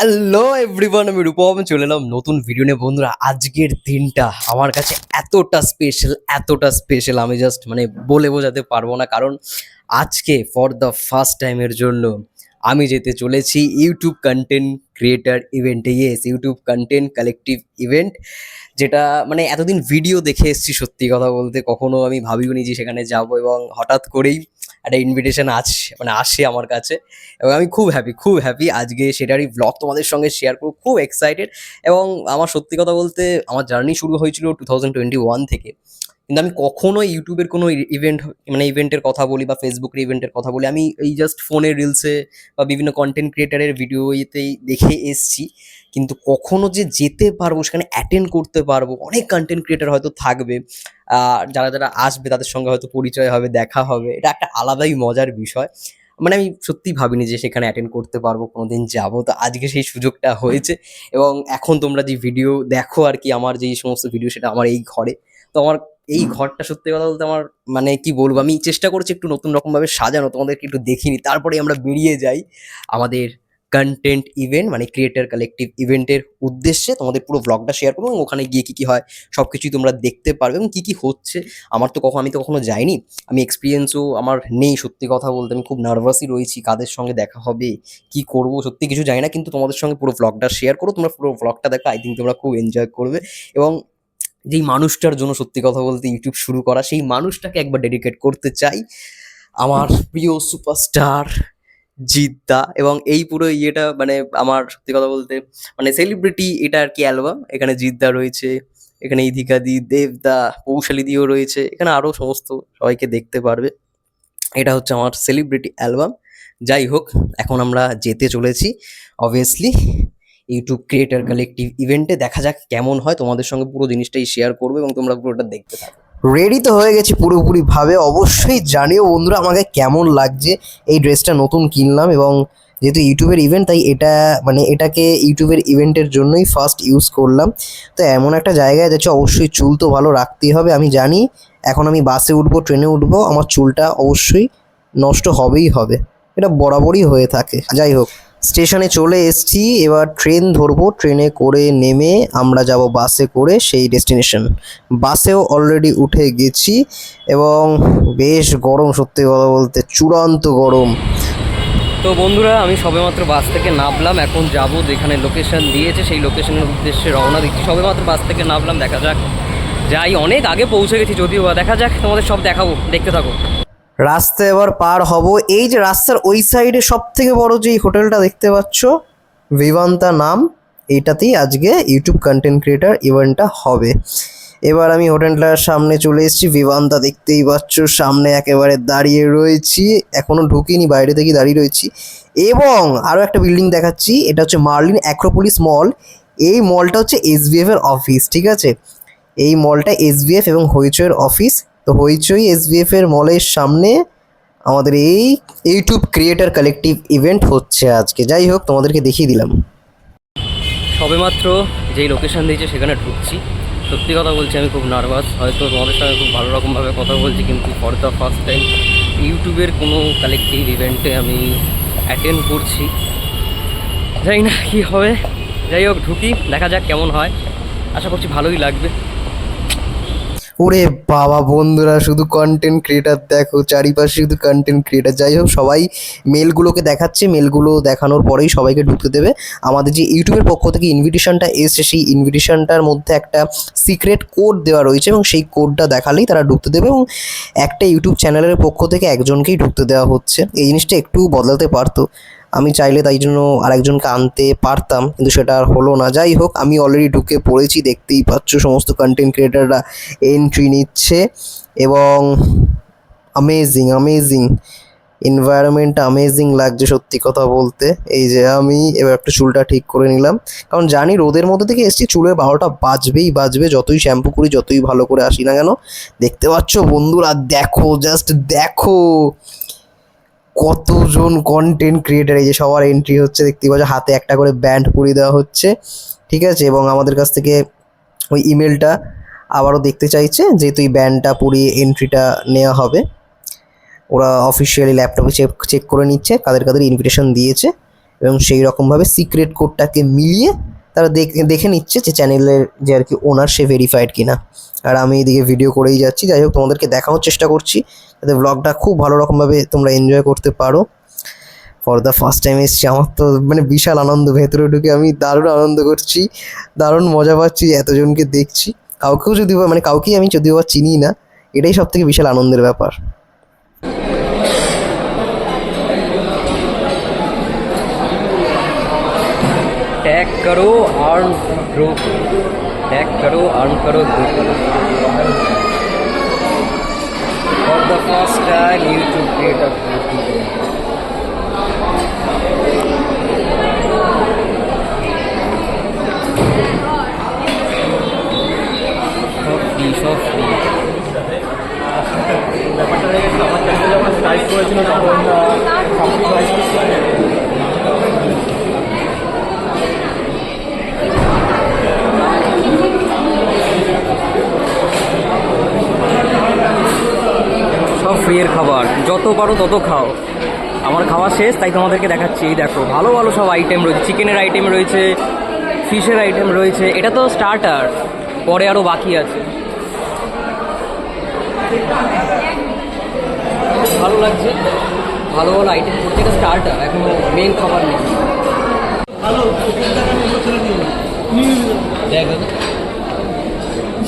Hello everyone, আমি রূপম চলে এলাম নতুন ভিডিও নিয়ে। বন্ধুরা, আজকের দিনটা আমার কাছে এতটা স্পেশাল আমি জাস্ট বলে বোঝাতে পারবো না। কারণ আজকে ফর দ্য ফার্স্ট টাইমের জন্য আমি যেতে চলেছি ইউটিউব কন্টেন্ট ক্রিয়েটার ইভেন্টে। Yes, YouTube content collective event, যেটা এতদিন ভিডিও দেখে এসেছি। সত্যি কথা বলতে কখনো আমি ভাবিওনি যে সেখানে যাব, এবং হঠাৎ করেই একটা ইনভিটেশন আসে আমার কাছে। এবং আমি খুব হ্যাপি আজকে সেটারই ব্লগ তোমাদের সঙ্গে শেয়ার করবো। খুব এক্সাইটেড। এবং আমার সত্যি কথা বলতে আমার জার্নি শুরু হয়েছিল 2021 থেকে। কিন্তু আমি কখনো ইউটিউবের কোনো ইভেন্টের কথা বলি বা ফেসবুকের ইভেন্টের কথা বলি, আমি এই জাস্ট ফোনের রিলসে বা বিভিন্ন কন্টেন্ট ক্রিয়েটারের ভিডিওতেই দেখে এসছি। কিন্তু কখনো যে যেতে পারবো, সেখানে অ্যাটেন্ড করতে পারবো, অনেক কন্টেন্ট ক্রিয়েটার হয়তো থাকবে, যারা আসবে তাদের সঙ্গে হয়তো পরিচয় হবে, দেখা হবে, এটা একটা আলাদাই মজার বিষয়। আমি সত্যিই ভাবিনি যে সেখানে অ্যাটেন্ড করতে পারবো, কোনোদিন যাবো। তো আজকে সেই সুযোগটা হয়েছে। এবং এখন তোমরা যে ভিডিও দেখো আর কি, আমার যেই সমস্ত ভিডিও, সেটা আমার এই ঘরে। তো আমার এই ঘরটা সত্যি কথা বলতে আমার কি বলবো, আমি চেষ্টা করেছি একটু নতুন রকমভাবে সাজানো, তোমাদেরকে একটু দেখিনি। তারপরে আমরা বেরিয়ে যাই আমাদের কন্টেন্ট ইভেন্ট ক্রিয়েটার কালেকটিভ ইভেন্টের উদ্দেশ্যে। তোমাদের পুরো ব্লগটা শেয়ার করবো, এবং ওখানে গিয়ে কী কী হয় সব কিছুই তোমরা দেখতে পারবে, এবং কী কী হচ্ছে। আমি তো কখনো যাইনি, আমি এক্সপিরিয়েন্সও আমার নেই। সত্যি কথা বলতে আমি খুব নার্ভাসই রয়েছি, কাদের সঙ্গে দেখা হবে, কি করব, সত্যি কিছু জানি না। কিন্তু তোমাদের সঙ্গে পুরো ব্লগটা শেয়ার করো, তোমরা পুরো ব্লগটা দেখো, আই থিঙ্ক তোমরা খুব এনজয় করবে। এবং যেই মানুষটার জন্য সত্যি কথা বলতে ইউটিউব শুরু করা, সেই মানুষটাকে একবার ডেডিকেট করতে চাই, আমার প্রিয় সুপারস্টার জিদ্দা। এবং এই পুরো ইয়েটা আমার সত্যি কথা বলতে সেলিব্রিটি এটা আর কি অ্যালবাম। এখানে জিদ্দা রয়েছে, এখানে ইধিকা দি, দেবদা, পৌশালী দিও রয়েছে, এখানে আরও সমস্ত সবাইকে দেখতে পারবে। এটা হচ্ছে আমার সেলিব্রিটি অ্যালবাম। যাই হোক, এখন আমরা যেতে চলেছি অবভিয়াসলি ইউটিউব ক্রিয়েটার কালেকটিভ ইভেন্টে। দেখা যাক কেমন হয়, তোমাদের সঙ্গে পুরো জিনিসটাই শেয়ার করবো এবং তোমরা পুরোটা দেখতে থাকো। রেডি তো হয়ে গেছি পুরোপুরিভাবে। অবশ্যই জানিও বন্ধুরা আমাকে কেমন লাগছে। এই ড্রেসটা নতুন কিনলাম, এবং যেহেতু ইউটিউবের ইভেন্ট, তাই এটাকে ইউটিউবের ইভেন্টের জন্যই ফার্স্ট ইউজ করলাম। তো এমন একটা জায়গায় যাচ্ছে, অবশ্যই চুল তো ভালো রাখতেই হবে। আমি জানি এখন আমি বাসে উঠবো, ট্রেনে উঠবো, আমার চুলটা অবশ্যই নষ্ট হবেই হবে, এটা বরাবরই হয়ে থাকে। যাই হোক, স্টেশনে চলে এসেছি, এবার ট্রেন ধরবো। ট্রেনে করে নেমে আমরা যাব বাসে করে সেই ডেস্টিনেশন। বাসেও অলরেডি উঠে গেছি, এবং বেশ গরম, সত্যি কথা বলতে চূড়ান্ত গরম। তো বন্ধুরা, আমি সবেমাত্র বাস থেকে নামলাম, এখন যাব যেখানে লোকেশন দিয়েছে সেই লোকেশনের উদ্দেশ্যে রওনা দিচ্ছি। সবেমাত্র বাস থেকে নামলাম, দেখা যাক যাই। অনেক আগে পৌঁছে গেছি যদিও, দেখা যাক, তোমাদের সব দেখাবো, দেখতে থাকো। রাস্তা এবার পার হব। এই যে রাস্তার ওই সাইডে সব থেকে বড় যে হোটেলটা দেখতে পাচ্ছ, ভিভান্তা নাম, এইটাতেই আজকে ইউটিউব কন্টেন্ট ক্রিয়েটার ইভেন্টটা হবে। এবার আমি হোটেলটার সামনে চলে এসেছি। ভিভান্তা দেখতেই পাচ্ছ, সামনে একেবারে দাঁড়িয়ে রয়েছি, এখনো ঢুকিনি, বাইরে থেকে দাঁড়িয়ে রয়েছি। এবং আরও একটা বিল্ডিং দেখাচ্ছি, এটা হচ্ছে মার্লিন অ্যাক্রোপোলিস মল। এই মলটা হচ্ছে এসবিএফ এর অফিস, ঠিক আছে। এই মলটা এসবিএফ এবং হইচইয়ের অফিস। তো হইচই এসবিএফ এর মলের সামনে আমাদের এই ইউটিউব ক্রিয়েটার কালেকটিভ ইভেন্ট হচ্ছে আজকে। যাই হোক, তোমাদেরকে দেখিয়ে দিলাম। সবেমাত্র যেই লোকেশন দিয়েছে সেখানে ঢুকছি। সত্যি কথা বলছি, আমি খুব নার্ভাস। হয়তো তোমাদের সঙ্গে খুব ভালো রকমভাবে কথা বলছি, কিন্তু ফর দ্য ফার্স্ট টাইম ইউটিউবের কোনো কালেকটিভ ইভেন্টে আমি অ্যাটেন্ড করছি। জানি না কী হবে। যাই হোক, ঢুকি, দেখা যাক কেমন হয়। আশা করছি ভালোই লাগবে। ওরে বাবা বন্ধুরা, শুধু কন্টেন্ট ক্রিয়েটার দেখো, চারিপাশে শুধু কন্টেন্ট ক্রিয়েটার। যাই হোক, সবাই মেলগুলোকে দেখাচ্ছে, মেলগুলো দেখানোর পরেই সবাইকে ঢুকতে দেবে। আমাদের যে ইউটিউবের পক্ষ থেকে ইনভিটেশনটা এসছে, সেই ইনভিটেশনটার মধ্যে একটা সিক্রেট কোড দেওয়া রয়েছে, এবং সেই কোডটা দেখালেই তারা ঢুকতে দেবে। এবং একটা ইউটিউব চ্যানেলের পক্ষ থেকে একজনকেই ঢুকতে দেওয়া হচ্ছে। এই জিনিসটা একটু বদলাতে পারতো, আমি চাইলে তাই জন্য আরেকজনকে আনতে পারতাম, কিন্তু সেটা আর হলো না। যাই হোক, আমি অলরেডি ঢুকে পড়েছি, দেখতেই পাচ্ছ সমস্ত কন্টেন্ট ক্রিয়েটাররা এন্ট্রি নিচ্ছে। এবং আমেজিং এনভায়রনমেন্টটা অ্যামেজিং লাগছে সত্যি কথা বলতে। এই যে আমি এবার একটু চুলটা ঠিক করে নিলাম, কারণ জানি রোদের মধ্যে থেকে এসেছি, চুলের 12টা বাজবে, যতই শ্যাম্পু করি, যতই ভালো করে আসি না কেন। দেখতে পাচ্ছ বন্ধুরা, দেখো, জাস্ট দেখো কতজন কন্টেন্ট ক্রিয়েটার। এই যে সবার এন্ট্রি হচ্ছে, দেখতে পাচ্ছ হাতে একটা করে ব্যান্ড পরিয়ে দেওয়া হচ্ছে, ঠিক আছে। এবং আমাদের কাছ থেকে ওই ইমেলটা আবারও দেখতে চাইছে, যেহেতু এই ব্যান্ডটা পরিয়ে এন্ট্রিটা নেওয়া হবে। ওরা অফিসিয়ালি ল্যাপটপে চেক করে নিচ্ছে কাদের কাদের ইনভিটেশন দিয়েছে, এবং সেই রকমভাবে সিক্রেট কোডটাকে মিলিয়ে তারা দেখে নিচ্ছে যে চ্যানেলের যে আর কি ওনার সে ভেরিফাইড কিনা। আর আমি এদিকে ভিডিও করেই যাচ্ছি, যাই হোক তোমাদেরকে দেখানোর চেষ্টা করছি যাতে ব্লগটা খুব ভালো রকমভাবে তোমরা এনজয় করতে পারো। ফর দ্য ফার্স্ট টাইম এসেছি, আমার তো মানে বিশাল আনন্দ, ভেতরে ঢুকে আমি দারুণ আনন্দ করছি, দারুণ মজা পাচ্ছি, এতজনকে দেখছি, কাউকেও যদিও মানে কাউকেই আমি যদিও বা চিনি না, এটাই সব থেকে বিশাল আনন্দের ব্যাপার। टैग करो अर्न ग्रो, टैग करो अर्न करो ग्रो करो। For the first time YouTube creator সব ফ্রিয়ের খাবার, যত পারো তত খাও। আমার খাওয়া শেষ, তাই তোমাদেরকে দেখাচ্ছি। এই দেখো ভালো ভালো সব আইটেম রয়েছে, চিকেনের আইটেম রয়েছে, ফিশের আইটেম রয়েছে। এটা তো স্টার্টার, পরে আরও বাকি আছে। ভালো লাগছে, ভালো ভালো আইটেম করছে। এটা স্টার্টার, এখনো মেন খাবার নেই। দেখো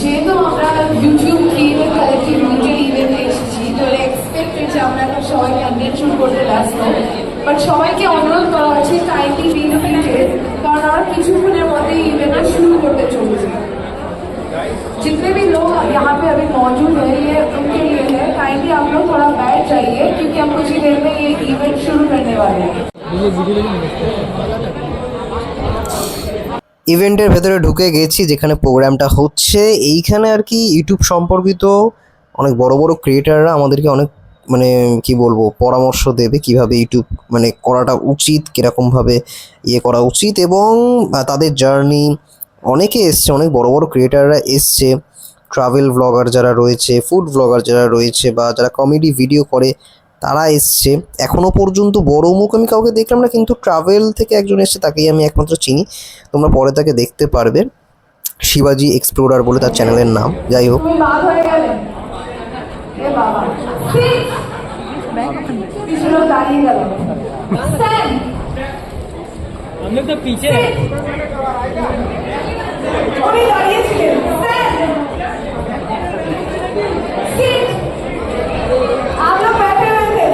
যেহেতু আমরা ইউটিউব ক্রিয়েটার কালেক্টিভ লিমিটেড ইভেন্টে এসেছি, তো এক্সপেক্ট যে আমরা এখন সবাই কন্টেন্ট শুট করতে ব্যস্ত, বাট সবাইকে অনুরোধ করা হচ্ছে কাইন্ডলি বি সিটেড, কারণ আমরা কিছুক্ষণের মধ্যে ইভেন্টটা শুরু করতে চলেছি। जितने भी लोग यहाँ पे अभी मौजूद है ये उनके लिए है, काइंडली आप लोग थोड़ा बैठ जाइए क्योंकि हम कुछ ही देर में ये इवेंट शुरू करने वाले हैं। ইভেন্টের ভেতরে ঢুকে গেছি যেখানে প্রোগ্রামটা হচ্ছে। এইখানে আর কি ইউটিউব সম্পর্কিত অনেক বড় বড় ক্রিয়েটাররা আমাদেরকে অনেক মানে কি বলবো পরামর্শ দেবে কিভাবে ইউটিউব মানে করাটা উচিত, কীরকমভাবে ইয়ে করা উচিত, এবং তাদের জার্নি। অনেকে এসছে, অনেক বড় বড় ক্রিয়েটাররা এসছে, ট্রাভেল ব্লগার যারা রয়েছে, ফুড ব্লগার যারা রয়েছে, বা যারা কমেডি ভিডিও করে তারা এসছে। এখনও পর্যন্ত বড় মুখ আমি কাউকে দেখলাম না, কিন্তু ট্রাভেল থেকে একজন এসছে, তাকেই আমি একমাত্র চিনি, তোমরা পরে তাকে দেখতে পারবে। শিবাজি এক্সপ্লোরার বলে তার চ্যানেলের নাম। যাই হোক, पीछे आप लोग बैठे हुए थे।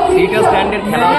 सीटा स्टैंडर्ड खेला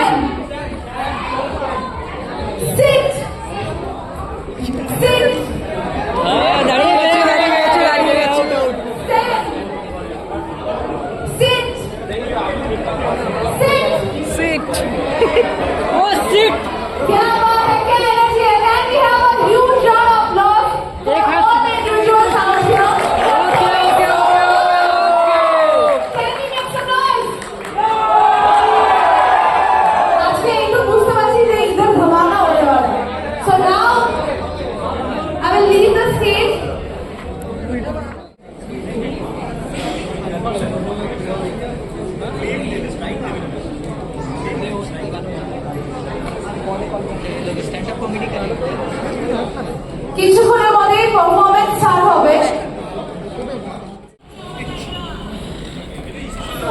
কিছুক্ষণের মধ্যেই পারফরম্যান্স স্টার্ট হবে।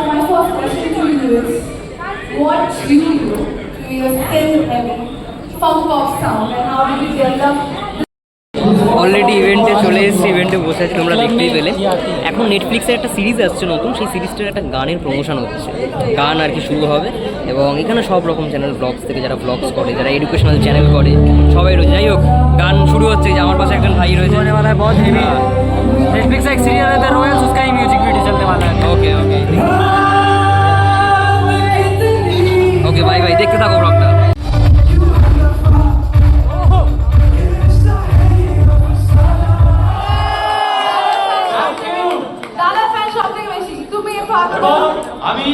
My first question to you is, what do you do to your still funk pop sound and how did you develop? Already ইভেন্টে চলে এসেছি, ইভেন্টে বসে আছি, তোমরা দেখতেই পেলে। এখন নেটফ্লিক্সের একটা সিরিজ আসছে নতুন, সেই সিরিজটার একটা গানের প্রমোশন হচ্ছে, গান আর কি শুরু হবে। এবং এখানে সব রকম চ্যানেল, ব্লগস থেকে যারা ব্লগস করে, যারা এডুকেশনাল চ্যানেল করে, সবাই রয়েছে। যাই হোক, গান শুরু হচ্ছে। যে আমার পাশে একজন ভাই রয়েছে, नेटफ्लिक्स एक सीरियल है द रॉयल्स, उसका ही म्यूजिक वीडियो चलने वाला है। ओके ओके ओके, भाई भाई देखते থাকো ব্লগটা। আমি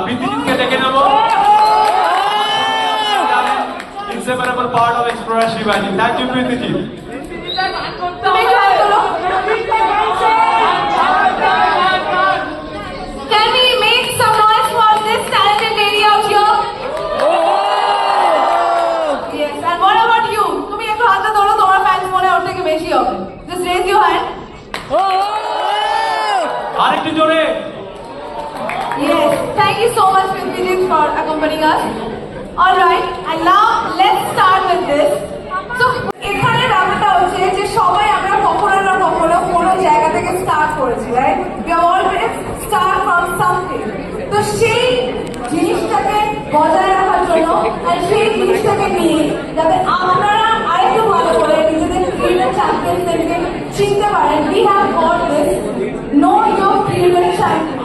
প্রীতিজিৎকে ডেকে নেব, ইনসেপারেবল পার্ট অফ পেয়েছি। তুমি clap করো। Can we make some noise for this talented lady out here? Yes, and what about you? তুমি একটু হাতে ধরো, তোমার ফ্যান্স মনে ওর থেকে বেশি হবে। Just raise your hand. আরেকটু জোরে। Yes, thank you so much, Miss Vijay, for accompanying us. All right, and now let's start with this. So, এখানে ব্যাপারটা হচ্ছে যে সবাই আমরা কখনো না কখনো কোনো জায়গা থেকে স্টার্ট করেছি, right? We always start from something. তো সেই জিনিসটাকে বজায় রাখার জন্য আর সেই জিনিসটাকে নিয়ে যাতে আপনারা আরেকটু ভালো করে নিজেদের ক্রিয়েটার চ্যাম্পিয়নদেরকে চিনতে পারেন, we have got this know your creator champion.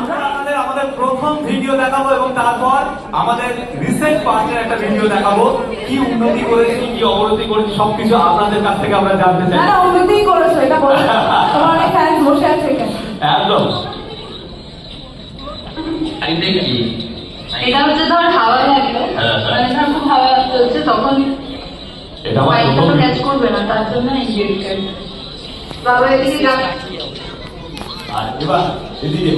আমাদের প্রথম ভিডিও দেখাবো এবং তারপর আমাদের রিসেন্ট পার্টের একটা ভিডিও দেখাবো, কি উন্নতি করেছি কি অবনতি করেছি সবকিছু আপনাদের কাছ থেকে আমরা জানতে চাই। না উন্নতিই করেছো, এটা বলো। তোমার অনেক ফ্যান্স বসে আছে এখানে। একদম। এটা হচ্ছে ধর হাওয়া লাগলো, মানে ধর খুব হাওয়া চলছে তখন এটা আমার বাইকটা প্রথম তো ক্যাচ করবে না, তার জন্য ইন্ডিকেটর। বাবা এদিকে যান। আর এবার এদিকে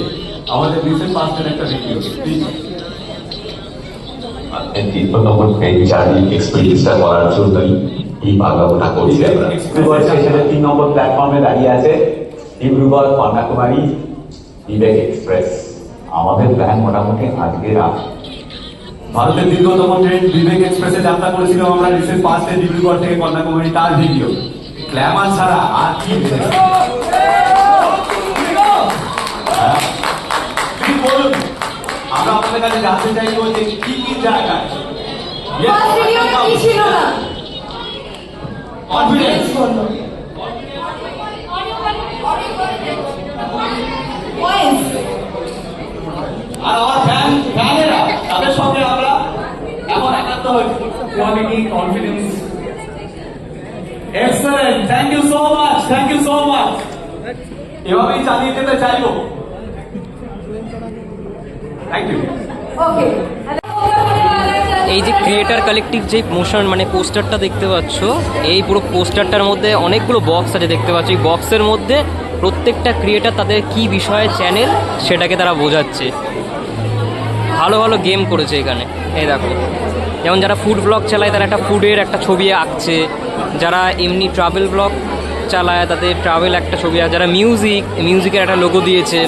আমাদের রিসেন্ট পার্টের একটা ভিডিও জার্নি এক্সপিরিয়েন্সটা করার জন্যই এই ভাগাভাগিটা করছি আমরা। ডিব্রুগড় স্টেশনের 3 নম্বর প্ল্যাটফর্মে দাঁড়িয়ে আছে ডিব্রুগড় কন্যাকুমারী বিবেক এক্সপ্রেস। আমাদের প্ল্যান মোটামুটি আজকে রাত ভারতের দীর্ঘতম ট্রেন বিবেক এক্সপ্রেসে যাত্রা করেছিলাম আমরা রিসেন্ট পার্টে ডিব্রুগড় থেকে কন্যাকুমারী, তার ভিডিও। গ্ল্যামার ছাড়া আর কি বলুন, আমরা আপনাদের কাছে জানতে চাইবো যে কি কি জায়গায় ফার্স্ট ভিডিওটা কি ছিল না? Confidence points. আর আমার ফ্যানেরা তাদের সঙ্গে আমরা এখন একাত্ম হয়েছি। Quality confidence excellent, thank you so much, thank you so much. এভাবেই চালিয়ে যেতে চাইবো। Thank you. ওকে, এই যে ক্রিয়েটার কালেক্টিভ যে মোশন মানে পোস্টারটা দেখতে পাচ্ছ, এই পুরো পোস্টারটার মধ্যে অনেকগুলো বক্স আছে দেখতে পাচ্ছ। এই বক্সের মধ্যে প্রত্যেকটা ক্রিয়েটার তাদের কি বিষয়ে চ্যানেল সেটাকে তারা বোঝাচ্ছে। ভালো ভালো গেম করেছে এখানে। এই দেখো, যেমন যারা ফুড ব্লগ চালায় তারা একটা ফুডের একটা ছবি আঁকছে, যারা এমনি ট্রাভেল ব্লগ চালায় তাদের ট্রাভেল একটা ছবি, আর যারা মিউজিকের একটা লোগো দিয়েছে।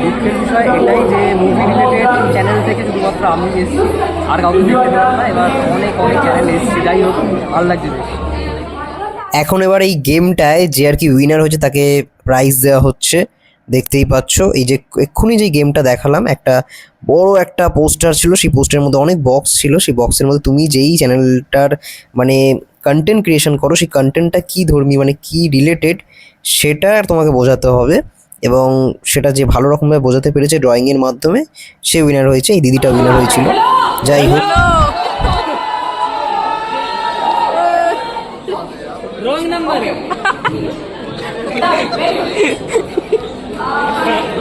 দুঃখের বিষয় এটাই যে মুভি রিলেটেড চ্যানেল থেকে শুধুমাত্র আমি এসেছি, আর কাউকে দেখতে পেলাম না। এবার অনেক চ্যানেল এসেছে, যাই হোক ভালো লাগছে বেশ। এখন এবার এই গেমটায় যে আর কি উইনার হয়েছে তাকে প্রাইজ দেওয়া হচ্ছে। দেখতেই পাচ্ছ এই যে এক্ষুনি যে গেমটা দেখালাম, একটা বড় একটা পোস্টার ছিল, সেই পোস্টারের মধ্যে অনেক বক্স ছিল। সেই বক্সের মধ্যে তুমি যেই চ্যানেলটার মানে কন্টেন্ট ক্রিয়েশন করো সেই কন্টেন্টটা কী ধর্মী মানে কী রিলেটেড সেটা তোমাকে বোঝাতে হবে, এবং সেটা যে ভালো রকমভাবে বোঝাতে পেরেছে ড্রয়িংয়ের মাধ্যমে সে উইনার হয়েছে। এই দিদিটা উইনার হয়েছিল। যাই হোক,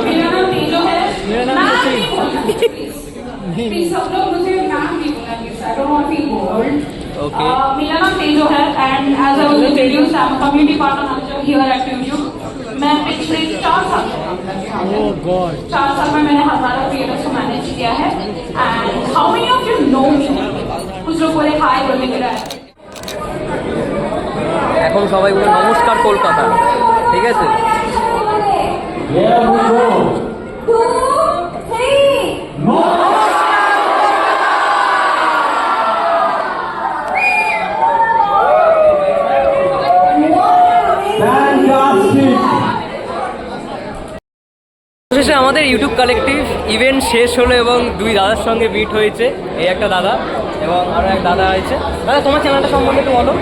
मेरा नाम तेजो है। प्लीज सब लोग मुझे नाम भी बोला, I don't want to be bold. मेरा नाम तेजो है and as I was introduced I am a community partner manager here at YouTube. मैं पिछले 4 साल से काम कर रही हूँ। 4 साल में मैंने हजारों क्रिएटर्स को मैनेज किया है। And how many of you know me? कुछ लोग बोले हाय बोलने के लिए। এখন সবাই বলে নমস্কার কলকাতা, ঠিক আছে? শেষে আমাদের ইউটিউব কালেক্টিভ ইভেন্ট শেষ হলো এবং দুই দাদার সঙ্গে মিট হয়েছে। এই একটা দাদা এবং আরো এক দাদা আছে। দাদা তোমার চ্যানেলটা সম্বন্ধে একটু বলো।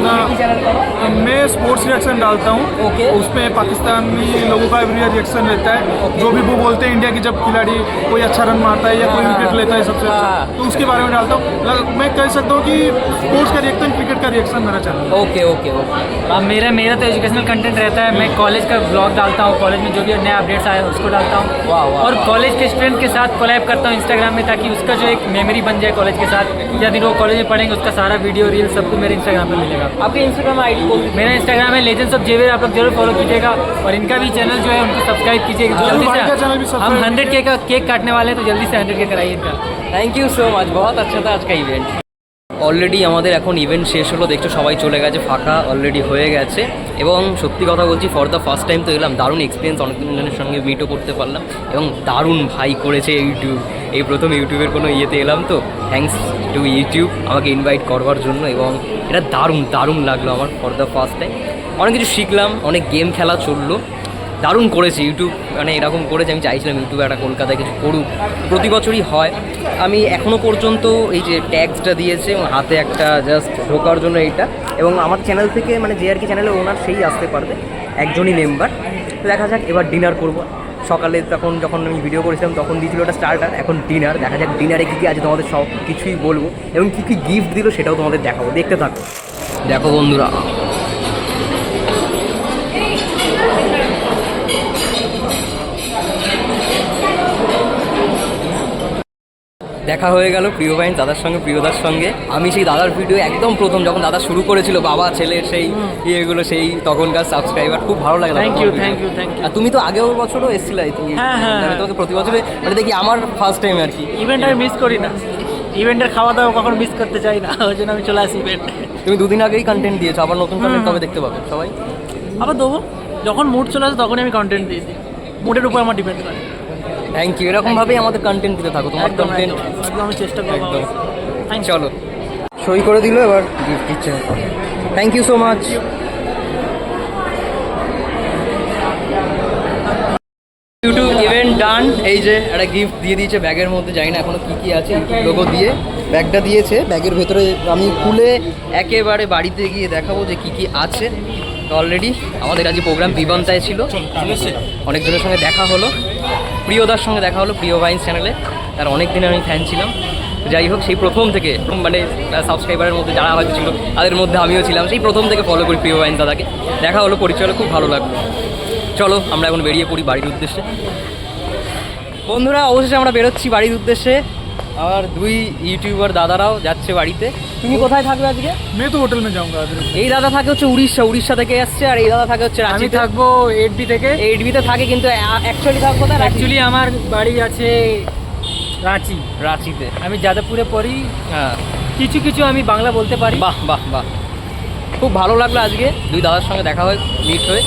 ना কি চ্যানেল করো? मैं स्पोर्ट्स रिएक्शन डालता हूँ। ओके। उसमें पाकिस्तानी लोगों का एवरी रिएक्शन रहता है। ओके। जो भी वो बोलते हैं इंडिया की जब खिलाड़ी कोई अच्छा रन मारता है या कोई विकेट लेता है सबसे अच्छा, हाँ। तो उसके बारे में डालता हूँ। मैं कह सकता हूँ कि स्पोर्ट्स का रिएक्शन क्रिकेट का रिएक्शन मेरा चैनल। Okay okay okay. अब मेरा तो एजुकेशनल कंटेंट रहता है। मैं कॉलेज का ब्लॉग डालता हूँ, कॉलेज में जो भी नया अपडेट्स आए उसको डालता हूँ। वाह, वाह, और वाह। कॉलेज के स्टूडेंट के साथ कोलैब करता हूँ इंस्टाग्राम में, ताकि उसका जो एक मेमोरी बन जाए कॉलेज के साथ, या दिन वो कॉलेज में पढ़ेंगे उसका सारा वीडियो रील सब कुछ मेरे इंस्टाग्राम पे मिलेगा। आपके इंस्टाग्राम आईडी बोल दीजिए। मेरा इंस्टाग्राम है लेजेंड्स ऑफ जेवियर, आप लोग जरूर फॉलो कीजिएगा और इनका भी चैनल जो है उनको सब्सक्राइब कीजिएगा जल्दी भाई का चैनल भी से। हम subscribe 100K का केक काटने वाले हैं तो जल्दी से 100K कराइए इनका। থ্যাংক ইউ সো মাচ, বহুত আচ্ছা था आज का ইভেন্ট। অলরেডি আমাদের এখন ইভেন্ট শেষ হলো, দেখছো সবাই চলে গেছে, ফাঁকা অলরেডি হয়ে গেছে। এবং সত্যি কথা বলছি, ফর দ্য ফার্স্ট টাইম তো এলাম, দারুণ এক্সপিরিয়েন্স, অনেকজনের সঙ্গে মিটও করতে পারলাম এবং দারুণ ভাই করেছে ইউটিউব। এই প্রথম ইউটিউবের কোনো ইয়েতে এলাম, তো থ্যাঙ্কস টু ইউটিউব আমাকে ইনভাইট করবার জন্য। এবং এটা দারুণ দারুণ লাগলো আমার ফর দ্য ফার্স্ট টাইম, অনেক কিছু শিখলাম, অনেক গেম খেলা চললো, দারুণ করেছে ইউটিউব। মানে এরকম করেছে, আমি চাইছিলাম ইউটিউবে একটা কলকাতায় কিছু করুক, প্রতি বছরই হয়। আমি এখনও পর্যন্ত এই যে ট্যাক্সটা দিয়েছে এবং হাতে একটা জাস্ট ঢোকার জন্য এইটা, এবং আমার চ্যানেল থেকে মানে যে আর কি চ্যানেলের ওনার সেই আসতে পারবে, একজনই মেম্বার। তো দেখা যাক, এবার ডিনার করবো। সকালে তখন যখন আমি ভিডিও করেছিলাম তখন দিয়েছিল ওটা স্টার্টার, এখন ডিনার। দেখা যাক ডিনারে কী কী আছে, তোমাদের সব কিছুই বলবো এবং কী কী গিফট দিল সেটাও তোমাদের দেখাবো, দেখতে থাকো। দেখো বন্ধুরা, দেখা হয়ে গেল প্রিয় ভাই দাদার সঙ্গে, প্রিয়দার সঙ্গে। আমি সেই দাদার ভিডিও একদম প্রথম যখন দাদা শুরু করেছিল, বাবা ছেলের সেই ইয়েগুলো, সেই তখনকার সাবস্ক্রাইবার, খুব ভালো লাগে। Thank you thank you thank you. আর তুমি তো আগের বছরও এসেছিলে, তুমি হ্যাঁ। আমি তোমাকে প্রতি বছরে মানে দেখি, আমার ফার্স্ট টাইম আর কি। ইভেন্ট আমি মিস করি না, ইভেন্টের খাওয়া দাওয়া কখনো মিস করতে চাই না, ওই জন্য আমি চলে আসি ইভেন্টে। তুমি দুদিন আগেই কন্টেন্ট দিয়েছো, আবার নতুন কন্টেন্ট কবে দেখতে পাবে সবাই? আবার দেবো, যখন মুড চলে আসে তখনই আমি কন্টেন্ট দিয়ে দিই, মুডের উপর আমার ডিপেন্ড করে। থ্যাংক ইউ, এরকমভাবেই আমাদের কন্টেন্ট দিতে থাকো, তোমার একদম কন্টেন্ট। একদম আমি চেষ্টা করবো। একদম। Thank you. চলো, সই করে দিল, এবার গিফট দিচ্ছে। Thank you so much. YouTube event done. এই যে একটা গিফট দিয়ে দিয়েছে ব্যাগের মধ্যে, জানি না এখনো কী কী আছে, লোগো দিয়ে ব্যাগটা দিয়েছে। ব্যাগের ভেতরে আমি খুলে একেবারে বাড়িতে গিয়ে দেখাবো যে কী কী আছে। তো অলরেডি আমাদের আজকে প্রোগ্রাম বিবান্তায় ছিল, অনেকজনের সঙ্গে দেখা হলো, প্রিয়দার সঙ্গে দেখা হলো, প্রিয় ভাইন্স চ্যানেলে, তার অনেক দিনের আমি ফ্যান ছিলাম। যাই হোক, সেই প্রথম থেকে মানে সাবস্ক্রাইবারের মধ্যে যারা হয়তো ছিল তাদের মধ্যে আমিও ছিলাম, সেই প্রথম থেকে ফলো করি প্রিয় ভাইন্স দাদাকে। দেখা হলো, পরিচয় হলো, খুব ভালো লাগলো। চলো আমরা এখন বেরিয়ে পড়ি বাড়ির উদ্দেশ্যে। বন্ধুরা, অবশেষে আমরা বেরোচ্ছি বাড়ির উদ্দেশ্যে। আর দুই ইউটিউবার দাদারাও যাচ্ছে বাড়িতে। তুমি কোথায় থাকবে আজকে? मैं तो होटल में जाऊंगा आज। এই দাদা থাকে হচ্ছে উড়িষ্যা থেকে আসছে, আর এই দাদা থাকে হচ্ছে আমি রাঁচিতে। থাকবো 8B থেকে। 8Bতে থাকে, কিন্তু অ্যাকচুয়ালি থাকবো কোথায়? অ্যাকচুয়ালি আমার বাড়ি আছে রাঁচি, রাঁচিতে। আমি যাদবপুরে পড়ি, হ্যাঁ, কিছু কিছু আমি বাংলা বলতে পারি। বাহ বাহ বাহ, খুব ভালো লাগলো আজকে দুই দাদার সঙ্গে দেখা হয়ে, মিট হয়ে।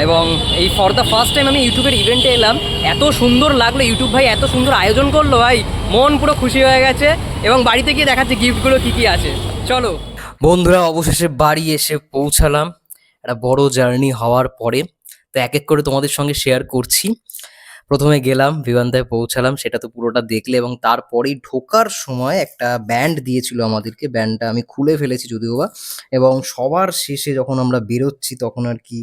এবং এই ফর দ্য ফার্স্ট টাইম আমি ইউটিউবের ইভেন্টে এলাম, এত সুন্দর লাগলো। ইউটিউব ভাই এত সুন্দর আয়োজন করলো, ভাই মন পুরো খুশি হয়ে গেছে। এবং বাড়িতে গিয়ে দেখাচ্ছে গিফটগুলো কী কী আছে। চলো বন্ধুরা, অবশেষে বাড়ি এসে পৌঁছালাম একটা বড় জার্নি হওয়ার পরে। তো এক এক করে তোমাদের সঙ্গে শেয়ার করছি। প্রথমে গেলাম, বিমানটায় পৌঁছালাম, সেটা তো পুরোটা দেখলে। এবং তারপরেই ঢোকার সময় একটা ব্যান্ড দিয়েছিল আমাদেরকে, ব্যান্ডটা আমি খুলে ফেলেছি যদিও বা। এবং সবার শেষে যখন আমরা বেরোচ্ছি তখন আর কি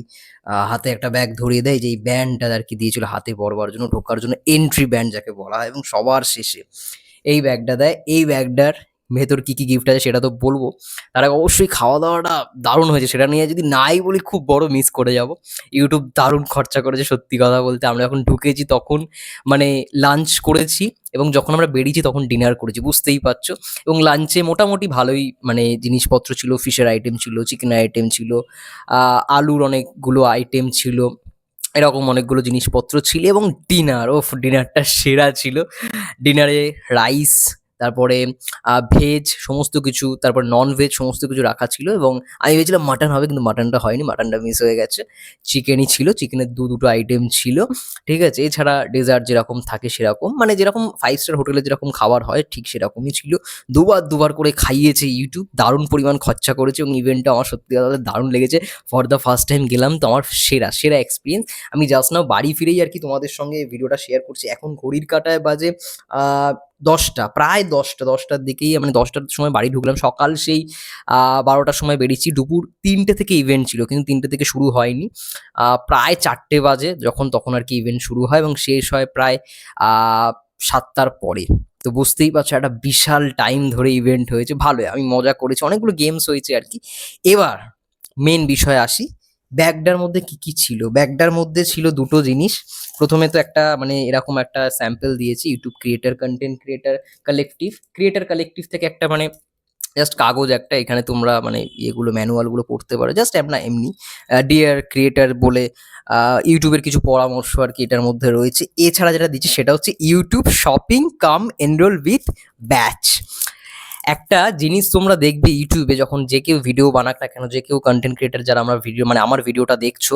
হাতে একটা ব্যাগ ধরিয়ে দেয়, যে এই ব্যান্ডটা আর কি দিয়েছিল হাতে পরবার জন্য, ঢোকার জন্য এন্ট্রি ব্যান্ড যাকে বলা হয়। এবং সবার শেষে এই ব্যাগটা দেয়। এই ব্যাগটার ভেতর কী কী গিফট আছে সেটা তো বলবো, তার আগে অবশ্যই খাওয়া দাওয়াটা দারুণ হয়েছে। সেটা নিয়ে যদি নাই বলি খুব বড় মিস করে যাব। ইউটিউব দারুণ খরচা করেছে সত্যি কথা বলতে। আমরা যখন ঢুকেছি তখন মানে লাঞ্চ করেছি, এবং যখন আমরা বেরিয়েছি তখন ডিনার করেছি, বুঝতেই পারছো। এবং লাঞ্চে মোটামুটি ভালোই মানে জিনিসপত্র ছিল, ফিশের আইটেম ছিল, চিকেনের আইটেম ছিল, আলুর অনেকগুলো আইটেম ছিল, এরকম অনেকগুলো জিনিসপত্র ছিল। এবং ডিনার, ডিনারটা সেরা ছিল। ডিনারে রাইস, তারপরে ভেজ সমস্ত কিছু, তারপর নন ভেজ সমস্ত কিছু রাখা ছিল। এবং আমি ভেবেছিলাম মাটন হবে, কিন্তু মাটনটা হয়নি, মাটনটা মিস হয়ে গেছে। চিকেনই ছিল, চিকেনের দুটো আইটেম ছিল, ঠিক আছে। এছাড়া ডেজার্ট যেরকম থাকে সেরকম, মানে যেরকম 5 স্টার হোটেলে যেরকম খাবার হয় ঠিক সেরকমই ছিল। দুবার করে খাইয়েছে ইউটিউব, দারুণ পরিমাণ খরচা করেছে। এবং ইভেন্টটা আমার সত্যি কথা দারুণ লেগেছে। ফর দ্য ফার্স্ট টাইম গেলাম, তো আমার সেরা এক্সপিরিয়েন্স। আমি জাস্ট নাও বাড়ি ফিরেই আর কি তোমাদের সঙ্গে ভিডিওটা শেয়ার করছি। এখন ঘড়ির কাঁটায় বাজে 10টা, প্রায় 10টার দিকেই, মানে 10টার সময় বাড়ি ঢুকলাম। সকাল সেই 12টার সময় বেরিয়েছি। দুপুর 3টে থেকে ইভেন্ট ছিল, কিন্তু 3টে থেকে শুরু হয়নি, প্রায় 4টে বাজে তখন আর কি ইভেন্ট শুরু হয় এবং শেষ হয় প্রায় 7টার পরে। তো বুঝতেই পারছো একটা বিশাল টাইম ধরে ইভেন্ট হয়েছে, ভালোই আমি মজা করেছি, অনেকগুলো গেমস হয়েছে আর কি। এবার মেন বিষয়ে আসি, ব্যাগটার মধ্যে কি কি ছিল? ব্যাগটার মধ্যে ছিল দুটো জিনিস। প্রথমে তো একটা মানে এরকম একটা স্যাম্পল দিয়েছি ইউটিউব ক্রিয়েটার কালেকটিভ থেকে একটা মানে জাস্ট কাগজ একটা, এখানে তোমরা মানে ইয়েগুলো ম্যানুয়ালগুলো পড়তে পারো জাস্ট এমনি ডিয়ার ক্রিয়েটার বলে ইউটিউবের কিছু পরামর্শ আর কি এটার মধ্যে রয়েছে। এছাড়া যেটা দিচ্ছি সেটা হচ্ছে YouTube shopping cum enroll with batch. একটা জিনিস তোমরা দেখবে ইউটিউবে যখন যে কেউ ভিডিও বানাক না কেন, যে কেউ কন্টেন্ট ক্রিয়েটার যারা আমরা ভিডিও মানে আমার ভিডিওটা দেখছো,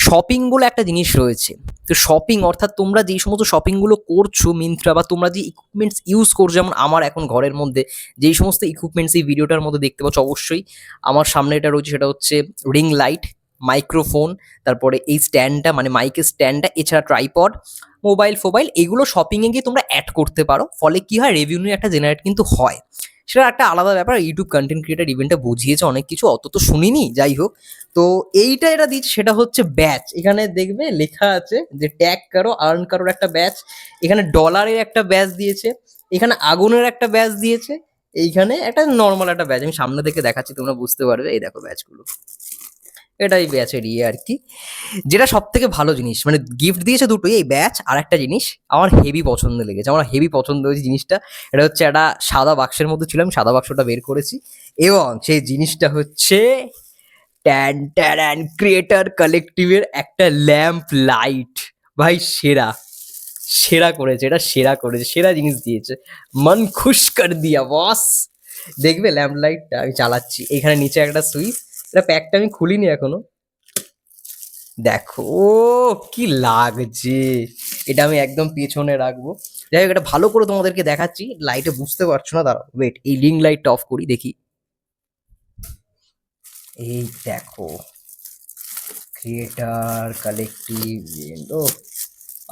শপিং বলে একটা জিনিস রয়েছে। তো শপিং অর্থাৎ তোমরা যেই সমস্ত শপিংগুলো করছো মিন্ত্রা, বা তোমরা যে ইকুইপমেন্টস ইউজ করছো, যেমন আমার এখন ঘরের মধ্যে যেই সমস্ত ইকুইপমেন্টস এই ভিডিওটার মধ্যে দেখতে পাচ্ছ, অবশ্যই আমার সামনে এটা রয়েছে, সেটা হচ্ছে রিং লাইট, মাইক্রোফোন, তারপরে এই স্ট্যান্ডটা মানে মাইকের স্ট্যান্ডটা, এছাড়া ট্রাইপড, মোবাইল এগুলো শপিংয়ে গিয়ে তোমরা অ্যাড করতে পারো। ফলে কি হয়, রেভিনিউ একটা জেনারেট কিন্তু হয়। সেটা একটা আলাদা ব্যাপার। ইউটিউব কন্টেন্ট ক্রিয়েটার ইভেন্টে বুঝিয়েছে অনেক কিছু, অত তো শুনিনি, যাই হোক। তো এইটা এটা দিচ্ছে সেটা হচ্ছে ব্যাচ। এখানে দেখবে লেখা আছে যে ট্যাগ কারো আর্ন কারোর একটা ব্যাচ, এখানে ডলারের একটা ব্যাচ দিয়েছে, এখানে আগুনের একটা ব্যাচ দিয়েছে, এইখানে একটা নর্মাল একটা ব্যাচ। আমি সামনে থেকে দেখাচ্ছি, তোমরা বুঝতে পারবে। এই দেখো ব্যাচগুলো, এটাই ব্যাচের ইয়ে আর কি। যেটা সব থেকে ভালো জিনিস মানে গিফট দিয়েছে দুটোই, এই ব্যাচ আর একটা জিনিস আমার হেভি পছন্দ লেগেছে, আমার হেভি পছন্দ হয়েছে জিনিসটা। এটা হচ্ছে একটা সাদা বাক্সের মধ্যে ছিল, আমি সাদা বাক্সটা বের করেছি, এবং সেই জিনিসটা হচ্ছে ট্যান ট্যান ক্রিয়েটার কালেকটিভের একটা ল্যাম্প লাইট। ভাই সেরা সেরা করেছে, এটা সেরা করেছে, সেরা জিনিস দিয়েছে, মন খুশ কর দিয়া বস। দেখবে ল্যাম্প লাইটটা আমি চালাচ্ছি, এখানে নিচে একটা সুইচ, এটা প্যাকটা আমি খুলিনি এখনো, দেখো কি লাগছে। এটা আমি একদম পেছনে রাখবো। যাই হোক, এটা ভালো করে তোমাদেরকে দেখাচ্ছি, লাইটে বুঝতে পারছো না, দাঁড়াও ওয়েট, এই রিং লাইটটা অফ করি দেখি। এই দেখো ক্রিয়েটার কালেকটিভ, ও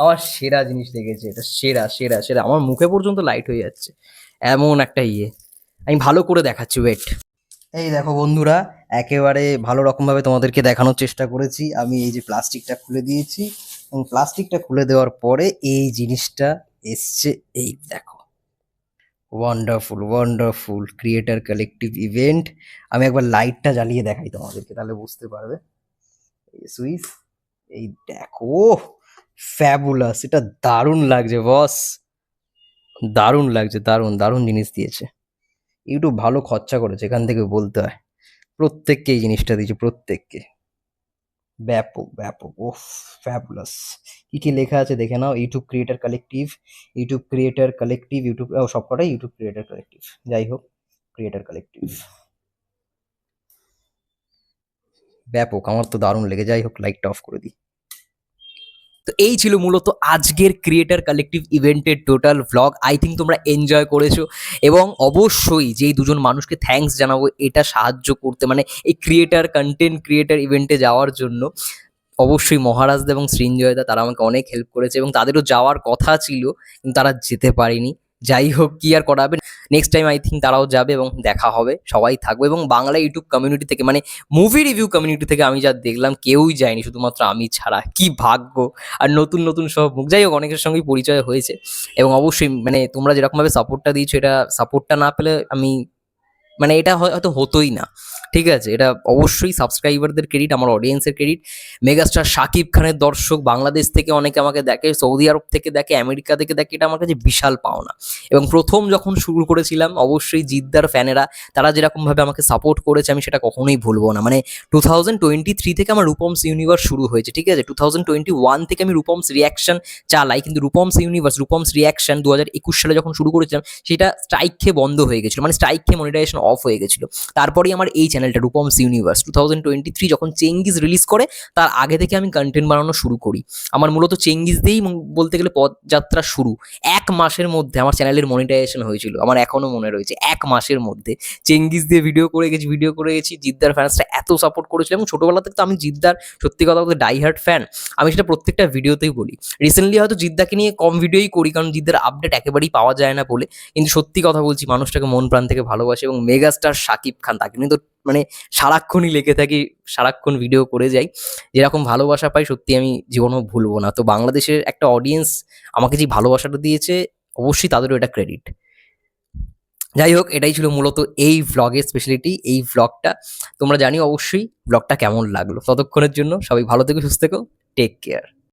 আমার সেরা জিনিস লেগেছে এটা, সেরা সেরা সেরা, আমার মুখে পর্যন্ত লাইট হয়ে যাচ্ছে, এমন একটা ইয়ে। আমি ভালো করে দেখাচ্ছি ওয়েট। এই দেখো বন্ধুরা, একেবারে ভালো রকমভাবে তোমাদেরকে দেখানোর চেষ্টা করেছি। আমি এই যে প্লাস্টিকটা খুলে দিয়েছি, এবং প্লাস্টিকটা খুলে দেওয়ার পরে এই জিনিসটা এসছে, এই দেখো, ওয়ান্ডারফুল ক্রিয়েটার কালেকটিভ ইভেন্ট। আমি একবার লাইটটা জ্বালিয়ে দেখাই তোমাদেরকে, তাহলে বুঝতে পারবে। এই সুইচ, এই দেখো, ফ্যাবুলাস, এটা দারুণ লাগছে বস, দারুণ লাগছে, দারুণ দারুণ জিনিস দিয়েছে ইউটিউব, ভালো খরচা করেছে এখান থেকে বলতে হয়। প্রত্যেককে এই জিনিসটা দিয়েছে, প্রত্যেককে, ব্যাপক ওফ, ফ্যাবুলাস। কি কি লেখা আছে দেখে নাও, ইউটিউব ক্রিয়েটার কালেকটিভ, ইউটিউব সবকটাই ইউটিউব ক্রিয়েটার কালেকটিভ। যাই হোক, ক্রিয়েটার কালেকটিভ ব্যাপক, আমার তো দারুণ লেগে। যাই হোক, লাইটটা অফ করে দিই। তো এই ছিল মূলত আজকের ক্রিয়েটার কালেকটিভ ইভেন্টের টোটাল ভ্লগ। আই থিঙ্ক তোমরা এনজয় করেছো, এবং অবশ্যই যেই দুজন মানুষকে থ্যাঙ্কস জানাবো এটা সাহায্য করতে, মানে এই কন্টেন্ট ক্রিয়েটার ইভেন্টে যাওয়ার জন্য, অবশ্যই মহারাজদা এবং সৃঞ্জয়দা, তারা আমাকে অনেক হেল্প করেছে, এবং তাদেরও যাওয়ার কথা ছিল কিন্তু তারা যেতে পারেনি। যাই হোক, কি আর করা হবে, নেক্সট টাইম আই থিঙ্ক তারাও যাবে এবং দেখা হবে, সবাই থাকবে। এবং বাংলা ইউটিউব কমিউনিটি থেকে মানে মুভি রিভিউ কমিউনিটি থেকে আমি যা দেখলাম কেউই যায়নি, শুধুমাত্র আমি ছাড়া, কি ভাগ্য। আর নতুন নতুন সব মুখ, যাই হোক, অনেকের সঙ্গেই পরিচয় হয়েছে। এবং অবশ্যই মানে তোমরা যেরকমভাবে সাপোর্টটা দিয়েছো, এটা সাপোর্টটা না পেলে আমি মানে এটা হয়তো হতোই না, ঠিক আছে। এটা অবশ্যই সাবস্ক্রাইবারদের ক্রেডিট, আমার অডিয়েন্সের ক্রেডিট। মেগাস্টার শাকিব খানের দর্শক বাংলাদেশ থেকে অনেকে আমাকে দেখে, সৌদি আরব থেকে দেখে, আমেরিকা থেকে দেখে, এটা আমার কাছে বিশাল পাওনা। এবং প্রথম যখন শুরু করেছিলাম, অবশ্যই জিদ্দার ফ্যানেরা তারা যেরকমভাবে আমাকে সাপোর্ট করেছে, আমি সেটা কখনোই ভুলবো না। মানে 2023 থেকে আমার রূপমস ইউনিভার্স শুরু হয়েছে, ঠিক আছে। 2021 থেকে আমি রূপমস রিয়াকশন চালাই, কিন্তু রূপমস রিয়াকশন 2021 সালে যখন শুরু করেছিলাম, সেটা স্ট্রাইক খেয়ে বন্ধ হয়ে গেছিলো, মানে স্ট্রাইক খেয়ে মনিটাইজেশন অফ হয়ে গেছিলো। তারপরেই আমার এই চ্যানেলটা রূপমস ইউনিভার্স 2023 যখন চেঙ্গিজ রিলিজ করে, তার আগে থেকে আমি কন্টেন্ট বানানো শুরু করি। আমার মূলত চেঙ্গিজ দিয়েই বলতে গেলে পথযাত্রা শুরু। 1 মাসের মধ্যে আমার চ্যানেলের মনিটাইজেশন হয়েছিল, আমার এখনো মনে রয়েছে। 1 মাসের মধ্যে চেঙ্গিজ দিয়ে ভিডিও করে গেছি। জিদ্দার ফ্যান্সরা এত সাপোর্ট করেছিল, এবং ছোটোবেলা থেকে তো আমি জিদ্দার সত্যি কথা বলতে ডাইহার্ট ফ্যান। আমি সেটা প্রত্যেকটা ভিডিওতেই বলি। রিসেন্টলি হয়তো জিদ্দাকে নিয়ে কম ভিডিওই করি, কারণ জিদ্দার আপডেট একেবারেই পাওয়া যায় না বলে, কিন্তু সত্যি কথা বলছি, মানুষটাকে মন প্রাণ থেকে ভালোবাসে। এবং মেগাস্টার শাকিব খান, তাকে কিন্তু মানে সারাক্ষণই লেগে থাকি, সারাক্ষণ ভিডিও করে যাই। যেরকম ভালোবাসা পাই, সত্যি আমি জীবনেও ভুলবো না। তো বাংলাদেশের একটা অডিয়েন্স আমাকে যে ভালোবাসাটা দিয়েছে, অবশ্যই তাদেরও এটা ক্রেডিট। যাই হোক, এটাই ছিল মূলত এই ভ্লগের স্পেশালিটি, এই ভ্লগটা। তোমরা জানিও অবশ্যই ভ্লগটা কেমন লাগলো। ততক্ষণের জন্য সবাই ভালো থেকো, সুস্থ থেকো, টেক কেয়ার।